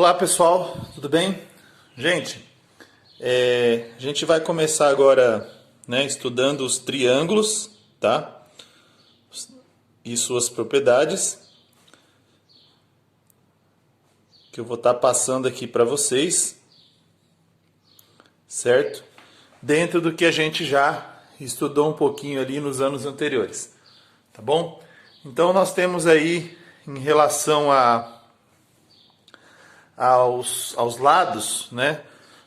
Olá pessoal, tudo bem? Gente, a gente vai começar agora, estudando os triângulos, tá? E suas propriedades, que eu vou estar passando aqui para vocês, certo? Dentro do que a gente já estudou um pouquinho ali nos anos anteriores, tá bom? Então nós temos aí, em relação aos lados, né?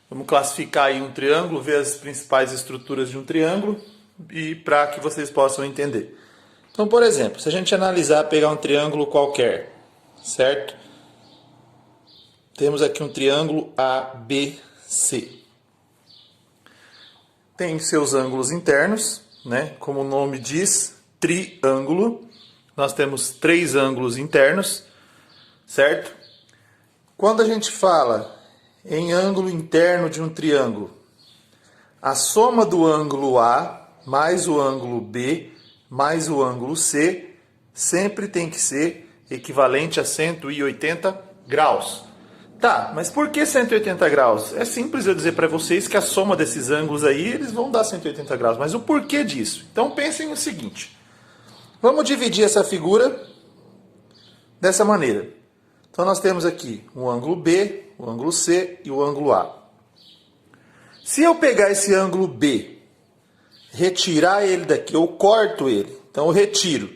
Vamos classificar aí um triângulo, ver as principais estruturas de um triângulo e para que vocês possam entender. Então, por exemplo, se a gente analisar, pegar um triângulo qualquer, certo? Temos aqui um triângulo ABC. Tem seus ângulos internos, né? Como o nome diz, triângulo. Nós temos 3 ângulos internos, certo? Quando a gente fala em ângulo interno de um triângulo, a soma do ângulo A mais o ângulo B mais o ângulo C sempre tem que ser equivalente a 180 graus. Tá, mas por que 180 graus? É simples eu dizer para vocês que a soma desses ângulos aí, eles vão dar 180 graus. Mas o porquê disso? Então pensem o seguinte. Vamos dividir essa figura dessa maneira. Então nós temos aqui o ângulo B, o ângulo C e o ângulo A. Se eu pegar esse ângulo B, retirar ele daqui, eu corto ele. Então eu retiro,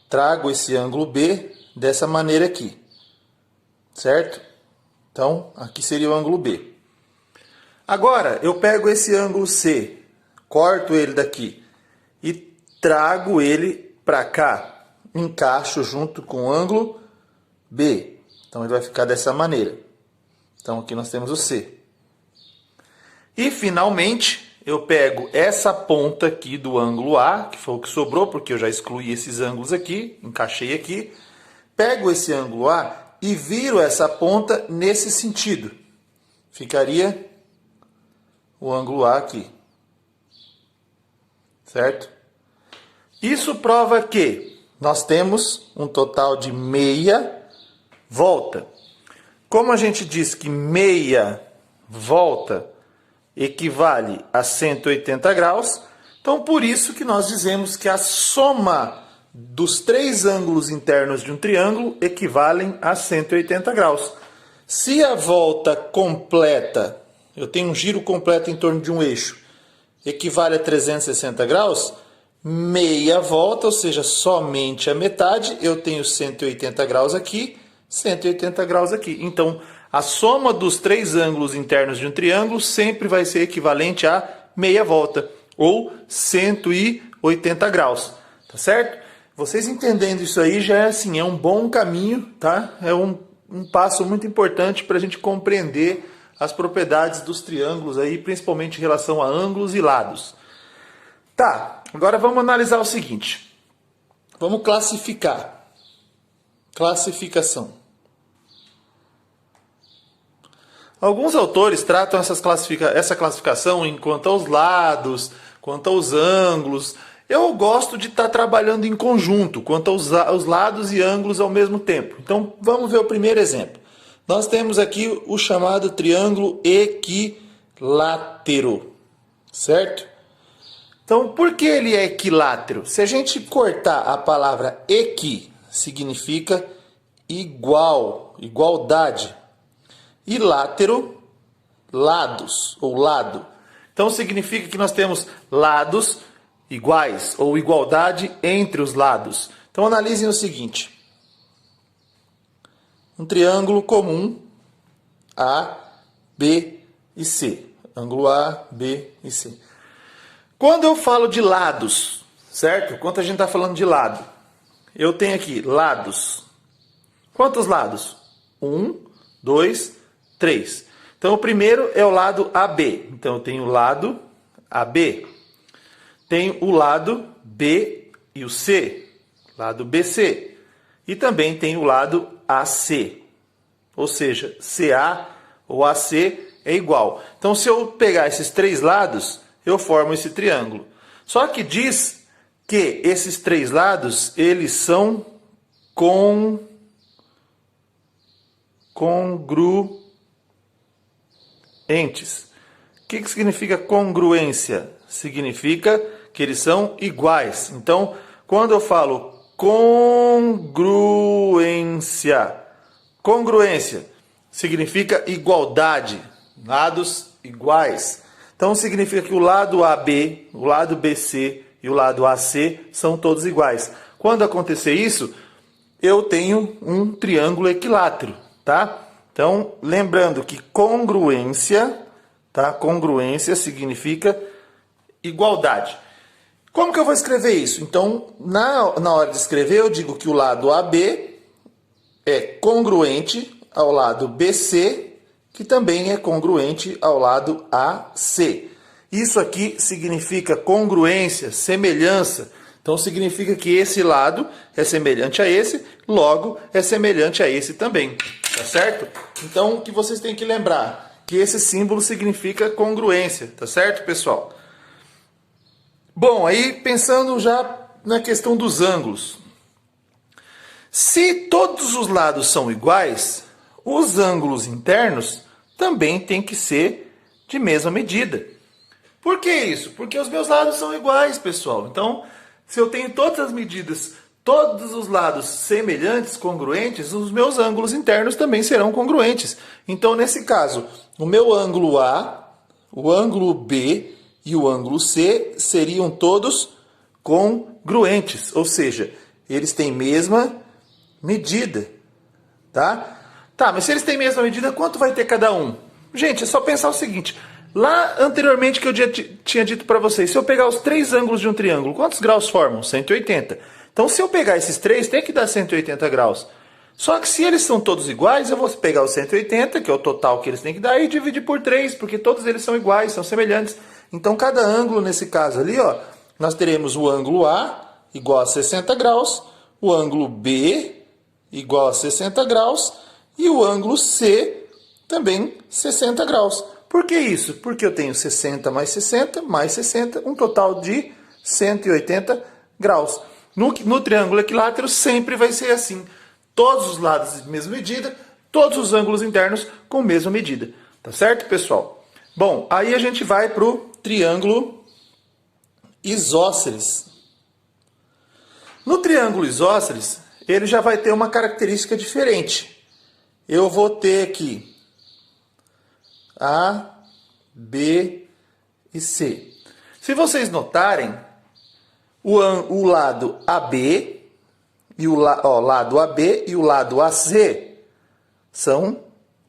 trago esse ângulo B dessa maneira aqui, certo? Então aqui seria o ângulo B. Agora eu pego esse ângulo C, corto ele daqui e trago ele para cá, encaixo junto com o ângulo B. Então ele vai ficar dessa maneira. Então aqui nós temos o C. E finalmente eu pego essa ponta aqui do ângulo A, que foi o que sobrou, porque eu já excluí esses ângulos aqui, encaixei aqui. Pego esse ângulo A e viro essa ponta nesse sentido. Ficaria o ângulo A aqui. Certo? Isso prova que nós temos um total de meia volta. Como a gente diz que meia volta equivale a 180 graus, então por isso que nós dizemos que a soma dos 3 ângulos internos de um triângulo equivalem a 180 graus. Se a volta completa, eu tenho um giro completo em torno de um eixo, equivale a 360 graus, meia volta, ou seja, somente a metade, eu tenho 180 graus aqui, 180 graus aqui. Então, a soma dos 3 ângulos internos de um triângulo sempre vai ser equivalente a meia volta, ou 180 graus, tá certo? Vocês entendendo isso aí já é um bom caminho, tá? É um passo muito importante para a gente compreender as propriedades dos triângulos aí, principalmente em relação a ângulos e lados. Tá, agora vamos analisar o seguinte. Vamos classificar. Classificação. Alguns autores tratam essa classificação em quanto aos lados, quanto aos ângulos. Eu gosto de estar trabalhando em conjunto, quanto aos lados e ângulos ao mesmo tempo. Então, vamos ver o primeiro exemplo. Nós temos aqui o chamado triângulo equilátero, certo? Então, por que ele é equilátero? Se a gente cortar a palavra equi, significa igual, igualdade. E látero, lados, ou lado. Então significa que nós temos lados iguais, ou igualdade entre os lados. Então analisem o seguinte. Um triângulo comum, A, B e C. Ângulo A, B e C. Quando eu falo de lados, certo? Quando a gente está falando de lado, eu tenho aqui lados. Quantos lados? 1, 2, 3. Então, o primeiro é o lado AB. Então, eu tenho o lado AB. Tenho o lado B e o C. Lado BC. E também tem o lado AC. Ou seja, CA ou AC é igual. Então, se eu pegar esses 3 lados, eu formo esse triângulo. Só que diz que esses 3 lados, eles são congruentes. O que significa congruência? Significa que eles são iguais. Então, quando eu falo congruência, congruência significa igualdade, lados iguais. Então, significa que o lado AB, o lado BC e o lado AC são todos iguais. Quando acontecer isso, eu tenho um triângulo equilátero, tá? Então, lembrando que congruência, tá? Congruência significa igualdade. Como que eu vou escrever isso? Então, na hora de escrever, eu digo que o lado AB é congruente ao lado BC, que também é congruente ao lado AC. Isso aqui significa congruência, semelhança. Então, significa que esse lado é semelhante a esse, logo é semelhante a esse também. Tá certo? Então, o que vocês têm que lembrar? Que esse símbolo significa congruência. Tá certo, pessoal? Bom, aí pensando já na questão dos ângulos. Se todos os lados são iguais, os ângulos internos também têm que ser de mesma medida. Por que isso? Porque os meus lados são iguais, pessoal. Então, se eu tenho todas as medidas, todos os lados semelhantes, congruentes, os meus ângulos internos também serão congruentes. Então, nesse caso, o meu ângulo A, o ângulo B e o ângulo C seriam todos congruentes, ou seja, eles têm mesma medida, tá? Tá, mas se eles têm mesma medida, quanto vai ter cada um? Gente, é só pensar o seguinte, lá anteriormente que eu tinha dito para vocês, se eu pegar os três ângulos de um triângulo, quantos graus formam? 180. Então, se eu pegar esses três, tem que dar 180 graus. Só que se eles são todos iguais, eu vou pegar os 180, que é o total que eles têm que dar, e dividir por 3, porque todos eles são iguais, são semelhantes. Então, cada ângulo, nesse caso ali, ó, nós teremos o ângulo A igual a 60 graus, o ângulo B igual a 60 graus e o ângulo C também 60 graus. Por que isso? Porque eu tenho 60 mais 60, um total de 180 graus. No triângulo equilátero sempre vai ser assim. Todos os lados de mesma medida, todos os ângulos internos com mesma medida. Tá certo, pessoal? Bom, aí a gente vai para o triângulo isósceles. No triângulo isósceles, ele já vai ter uma característica diferente. Eu vou ter aqui A, B e C. Se vocês notarem, o lado AB e o lado AB e o lado AC são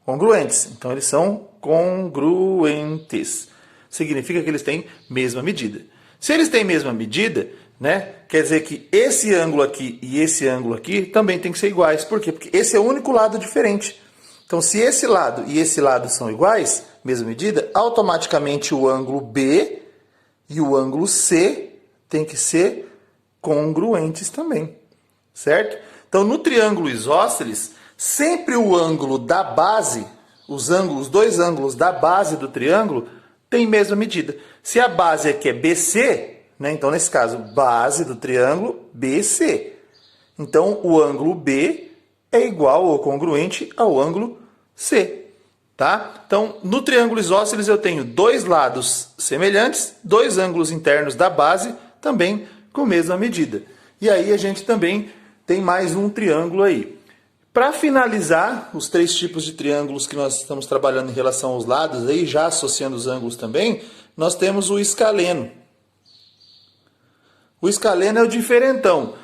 congruentes. Então, eles são congruentes. Significa que eles têm mesma medida. Se eles têm mesma medida, né, quer dizer que esse ângulo aqui e esse ângulo aqui também tem que ser iguais. Por quê? Porque esse é o único lado diferente. Então, se esse lado e esse lado são iguais, mesma medida, automaticamente o ângulo B e o ângulo C tem que ser congruentes também, certo? Então, no triângulo isósceles, sempre o ângulo da base, os dois ângulos da base do triângulo, tem mesma medida. Se a base aqui é BC, né, então, nesse caso, base do triângulo BC. Então, o ângulo B é igual ou congruente ao ângulo C. Tá? Então, no triângulo isósceles eu tenho dois lados semelhantes, dois ângulos internos da base também com mesma medida. E aí a gente também tem mais um triângulo aí. Para finalizar os três tipos de triângulos que nós estamos trabalhando em relação aos lados, aí já associando os ângulos também, nós temos o escaleno. O escaleno é o diferentão.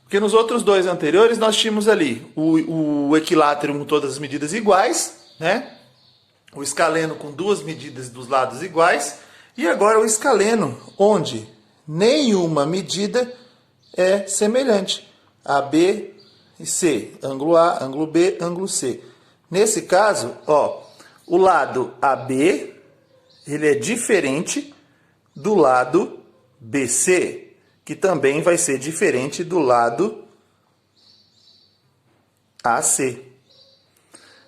Porque nos outros dois anteriores nós tínhamos ali o equilátero com todas as medidas iguais, né? O escaleno com duas medidas dos lados iguais. E agora o escaleno, onde nenhuma medida é semelhante. AB e C. Ângulo A, ângulo B, ângulo C. Nesse caso, ó, o lado AB ele é diferente do lado BC, que também vai ser diferente do lado AC.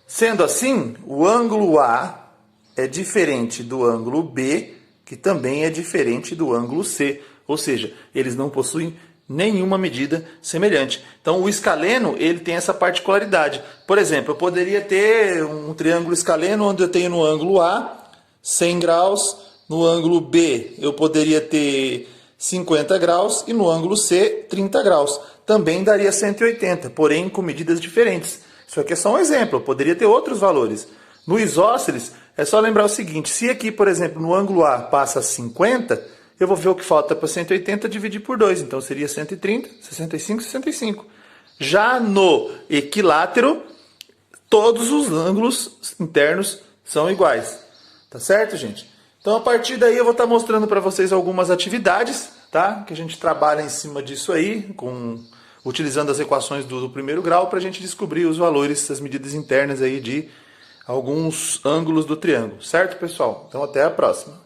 Sendo assim, o ângulo A é diferente do ângulo B, que também é diferente do ângulo C. Ou seja, eles não possuem nenhuma medida semelhante. Então o escaleno ele tem essa particularidade. Por exemplo, eu poderia ter um triângulo escaleno onde eu tenho no ângulo A 100 graus, no ângulo B eu poderia ter 50 graus e no ângulo C 30 graus. Também daria 180, porém com medidas diferentes. Isso aqui é só um exemplo, eu poderia ter outros valores. No isósceles, é só lembrar o seguinte, se aqui, por exemplo, no ângulo A passa 50, eu vou ver o que falta para 180 dividir por 2, então seria 130, 65, 65. Já no equilátero, todos os ângulos internos são iguais. Tá certo, gente? Então, a partir daí, eu vou estar mostrando para vocês algumas atividades, tá? Que a gente trabalha em cima disso aí, utilizando as equações do primeiro grau, para a gente descobrir os valores, as medidas internas aí de alguns ângulos do triângulo. Certo, pessoal? Então, até a próxima.